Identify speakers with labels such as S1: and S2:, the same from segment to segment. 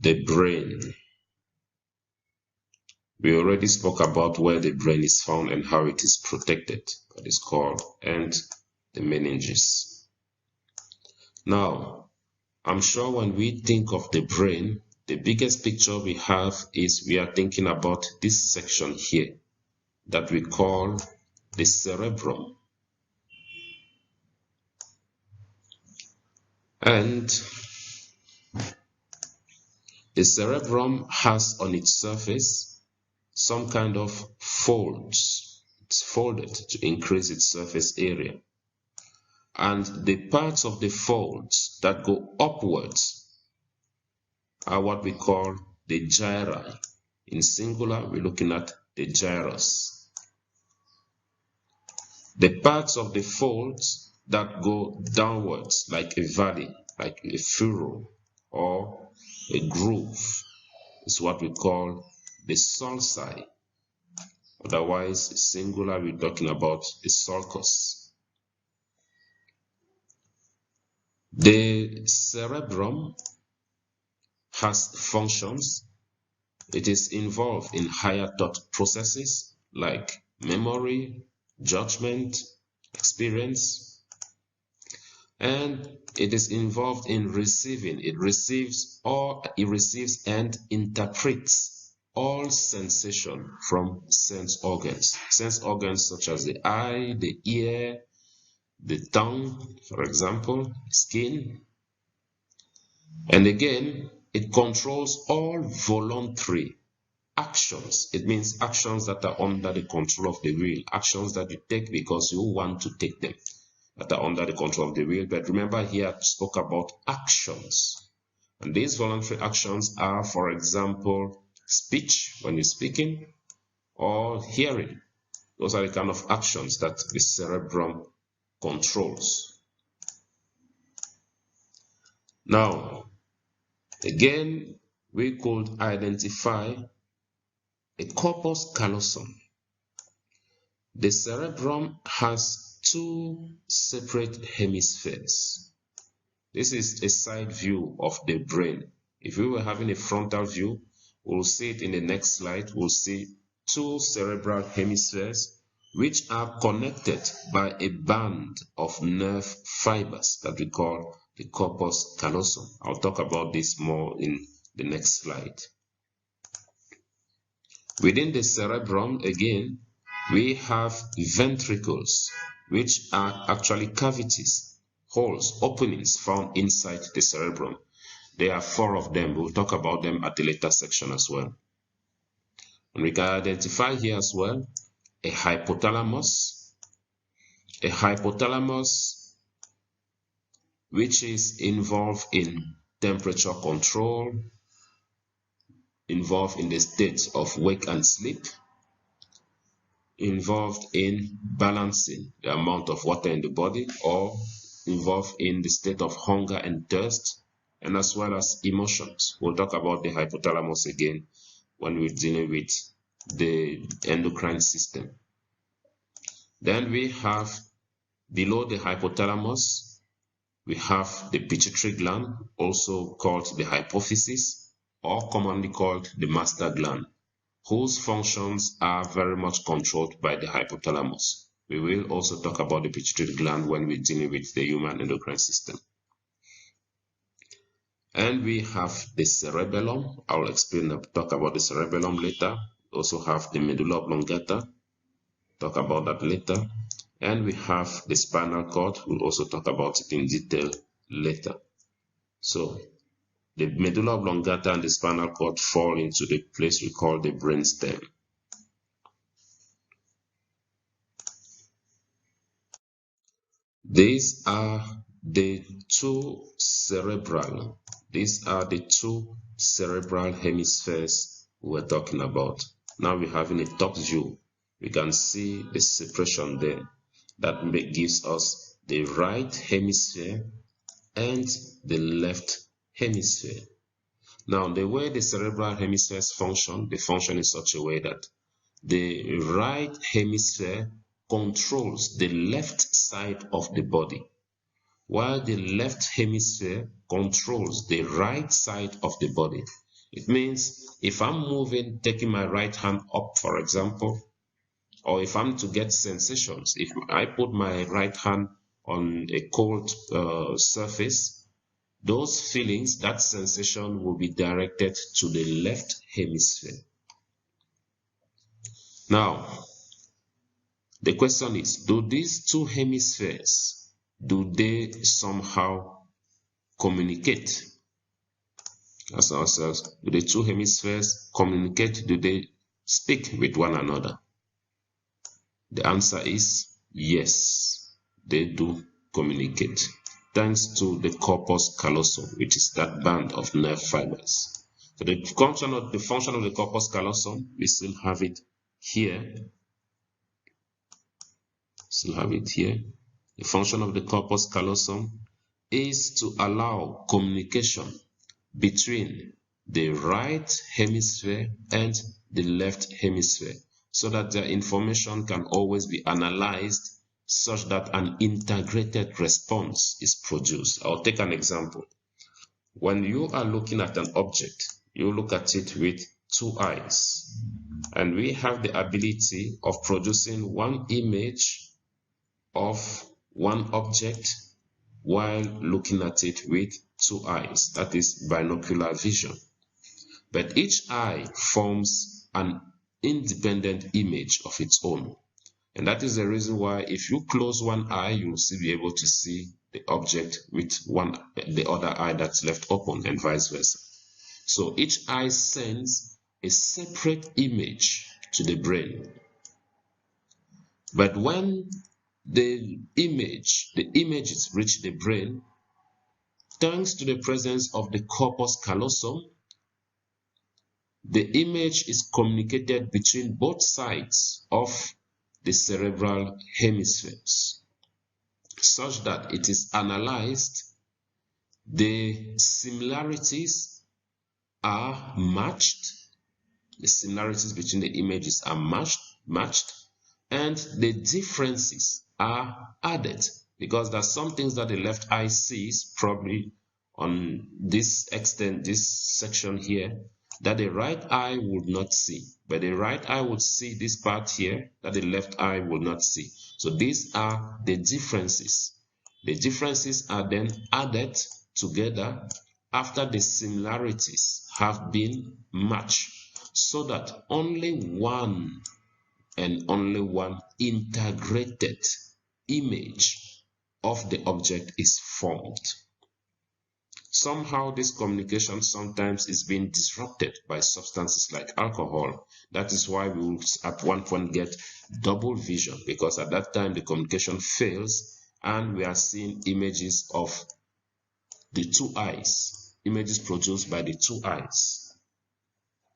S1: The brain. We already spoke about where the brain is found and how it is protected by the skull and the meninges. Now, I'm sure when we think of the brain, the biggest picture we have is we are thinking about this section here that we call the cerebrum. And the cerebrum has on its surface some kind of folds. It's folded to increase its surface area. And the parts of the folds that go upwards are what we call the gyri. In singular, we're looking at the gyrus. The parts of the folds that go downwards, like a valley, like a furrow or a groove, is what we call the sulci. Otherwise, singular, we're talking about the sulcus. The cerebrum has functions. It is involved in higher thought processes like memory, judgment, experience, and it is involved in receiving. It receives and interprets all sensation from sense organs. Sense organs such as the eye, the ear, the tongue, for example, skin. And again, it controls all voluntary actions. It means actions that are under the control of the will, actions that you take because you want to take them, that are under the control of the will. But remember here, I spoke about actions. And these voluntary actions are, for example, speech, when you're speaking, or hearing. Those are the kind of actions that the cerebrum controls. Now, again, we could identify a corpus callosum. The cerebrum has two separate hemispheres. This is a side view of the brain. If we were having a frontal view, we'll see it in the next slide. We'll see two cerebral hemispheres which are connected by a band of nerve fibers that we call the corpus callosum. I'll talk about this more in the next slide. Within the cerebrum, again, we have ventricles, which are actually cavities, holes, openings found inside the cerebrum. There are 4 of them. We'll talk about them at the later section as well. And we can identify here as well a hypothalamus. A hypothalamus which is involved in temperature control, involved in the states of wake and sleep, involved in balancing the amount of water in the body, or involved in the state of hunger and thirst, and as well as emotions. We'll talk about the hypothalamus again when we're dealing with the endocrine system. Then we have below the hypothalamus, we have the pituitary gland, also called the hypophysis, or commonly called the master gland, whose functions are very much controlled by the hypothalamus. We will also talk about the pituitary gland when we're dealing with the human endocrine system. And we have the cerebellum. I will talk about the cerebellum later. We also have the medulla oblongata. Talk about that later. And we have the spinal cord. We'll also talk about it in detail later. So, the medulla oblongata and the spinal cord fall into the place we call the brainstem. These are the two cerebral hemispheres we're talking about. Now we're having a top view. We can see the separation there. That gives us the right hemisphere and the left hemisphere. Now, the way the cerebral hemispheres function, they function in such a way that the right hemisphere controls the left side of the body, while the left hemisphere controls the right side of the body. It means if I'm moving, taking my right hand up, for example, or if I'm to get sensations, if I put my right hand on a cold surface, those feelings, that sensation will be directed to the left hemisphere. Now, the question is, do these two hemispheres, do they somehow communicate? Ask ourselves, do the two hemispheres communicate? Do they speak with one another? The answer is yes, they do communicate, thanks to the corpus callosum, which is that band of nerve fibers. So the function of the corpus callosum, we still have it here. The function of the corpus callosum is to allow communication between the right hemisphere and the left hemisphere, so that the information can always be analyzed such that an integrated response is produced. I'll take an example. When you are looking at an object, you look at it with two eyes, and we have the ability of producing one image of one object while looking at it with two eyes. That is binocular vision. But each eye forms an independent image of its own. And that is the reason why if you close one eye, you will still be able to see the object with the other eye that's left open, and vice versa. So each eye sends a separate image to the brain. But when the images reach the brain, thanks to the presence of the corpus callosum, the image is communicated between both sides of the cerebral hemispheres, such that it is analyzed, the similarities are matched, the similarities between the images are matched, and the differences are added, because there's some things that the left eye sees probably on this extent, this section here, that the right eye would not see, but the right eye would see this part here that the left eye will not see. So these are the differences. The differences are then added together after the similarities have been matched, so that only one and only one integrated image of the object is formed. Somehow this communication sometimes is being disrupted by substances like alcohol. That is why we will at one point get double vision, because at that time the communication fails and we are seeing images of the two eyes, images produced by the two eyes.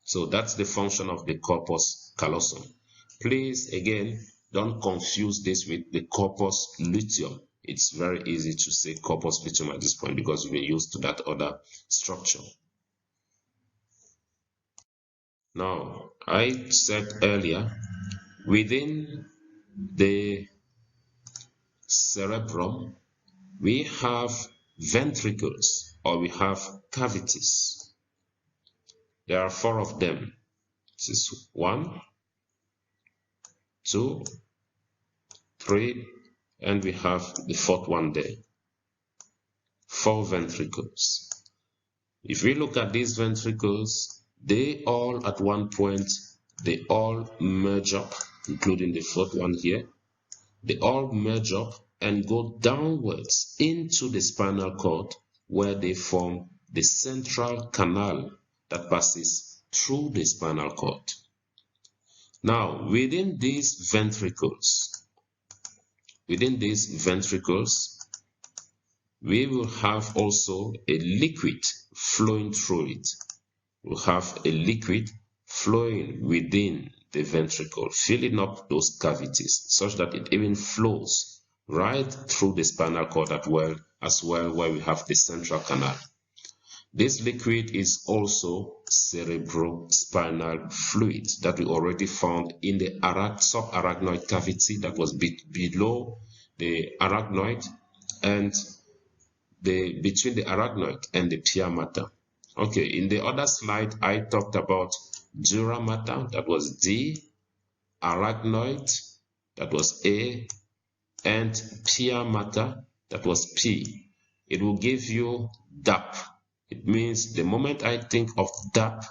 S1: So that's the function of the corpus callosum. Please, again, don't confuse this with the corpus luteum. It's very easy to say corpus luteum at this point because we're used to that other structure. Now, I said earlier, within the cerebrum, we have ventricles, or we have cavities. There are 4 of them. This is 1, 2, 3, and we have the 4th one there. 4 ventricles. If we look at these ventricles, they all at one point, they all merge up, including the 4th one here. They all merge up and go downwards into the spinal cord, where they form the central canal that passes through the spinal cord. Now, within these ventricles, we will have also a liquid flowing through it. We'll have a liquid flowing within the ventricle, filling up those cavities, such that it even flows right through the spinal cord as well, where we have the central canal. This liquid is also cerebrospinal fluid that we already found in the subarachnoid cavity that was below the arachnoid and between the arachnoid and the pia mater. Okay, in the other slide, I talked about dura mater, that was D, arachnoid, that was A, and pia mater, that was P. It will give you DAP. It means the moment I think of DAP,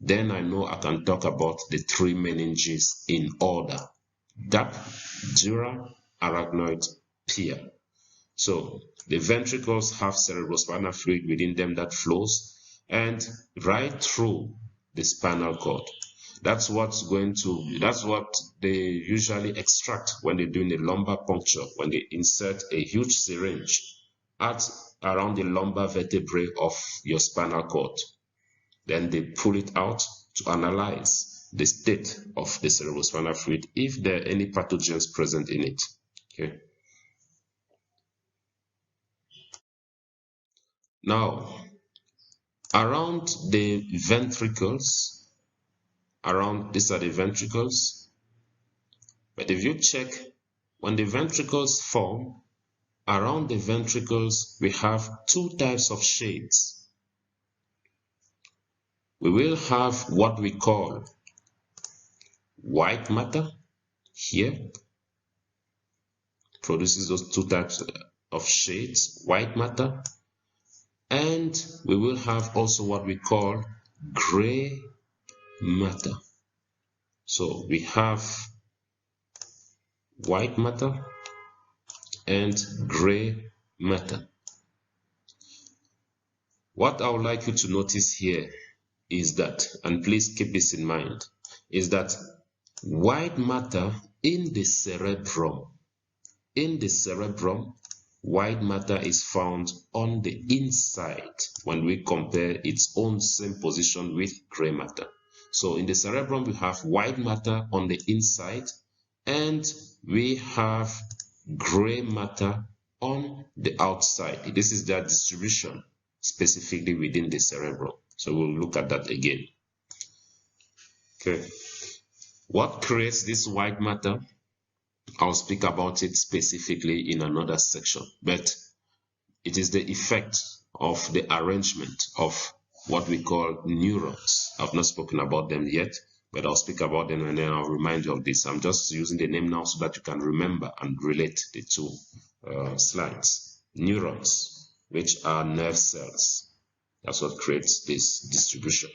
S1: then I know I can talk about the three meninges in order. DAP, dura, arachnoid, pia. So the ventricles have cerebrospinal fluid within them that flows and right through the spinal cord. That's what they usually extract when they're doing a lumbar puncture, when they insert a huge syringe at around the lumbar vertebrae of your spinal cord. Then they pull it out to analyze the state of the cerebrospinal fluid if there are any pathogens present in it. Okay. Now, around the ventricles, these are the ventricles, but if you check, when the ventricles form, around the ventricles, we have two types of shades. We will have what we call white matter here, produces those two types of shades, white matter, and we will have also what we call gray matter. So we have white matter and gray matter. What I would like you to notice here is that, and please keep this in mind, is that white matter in the cerebrum, white matter is found on the inside when we compare its own same position with gray matter. So in the cerebrum, we have white matter on the inside, and we have gray matter on the outside. This is their distribution specifically within the cerebrum. So we'll look at that again. Okay. What creates this white matter? I'll speak about it specifically in another section, but it is the effect of the arrangement of what we call neurons. I've not spoken about them yet, but I'll speak about them and then I'll remind you of this. I'm just using the name now so that you can remember and relate the two slides. Neurons, which are nerve cells. That's what creates this distribution.